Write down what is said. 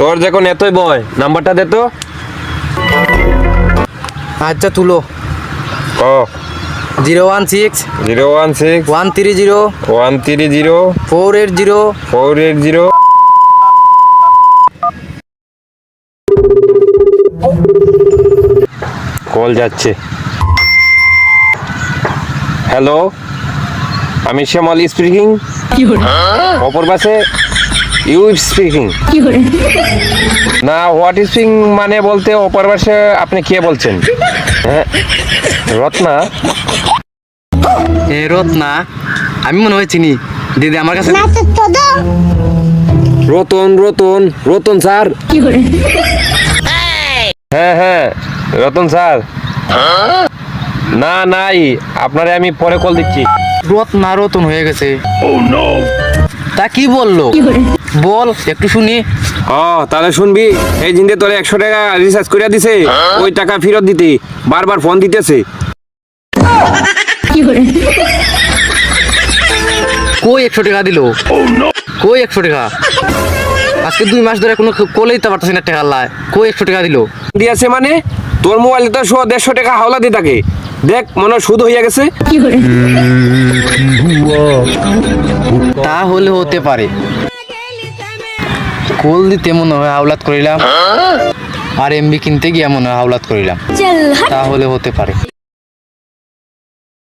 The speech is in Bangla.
তোর যখন এতই ভয় নাম্বারটা দে তো। আচ্ছা তুলো। ক 016 016 130 130 480 480। কল যাচ্ছে। হ্যালো, আমি শ্যামল স্পিকিং। অপর পাশে ইউ স্পিকিং। না, হোয়াট স্পিকিং মানে বলতে অপর পাশে আপনি কে বলছেন? হ্যাঁ, রত্না। রত্না, আমি মনে হয় চিনি দিদি আমার কাছে। রতন রতন রতন স্যার। হ্যাঁ হ্যাঁ, রতন স্যার। না নাই, আপনারে আমি পরে কল দিচ্ছি। রত্না রতন হয়ে গেছে। তা কি বললো বল একটু শুনি। তাহলে শুনবি, এই জিন্দে তোরে 100 টাকা রিচার্জ করে দিছে, ওই টাকা ফেরত দিতে বারবার ফোন দিতেছে। কই 100 টাকা দিল? কই 100 টাকা? আজকে 2 মাস ধরে কোনো কলেই তো পারতেছি না টাকা লাই। কই 100 টাকা দিল? দিয়েছে মানে তোর মোবাইলে তো 150 টাকা হাওলা দিয়ে থাকে। দেখ মনে হয় সুদ হইয়া গেছে। তাহলে হতে পারে। কল দিতে মনে হয় হাওলাত করিলাম, আর এমবি কিনতে গিয়ে মনে হয় হাওলাত করিলাম। তাহলে হতে পারে।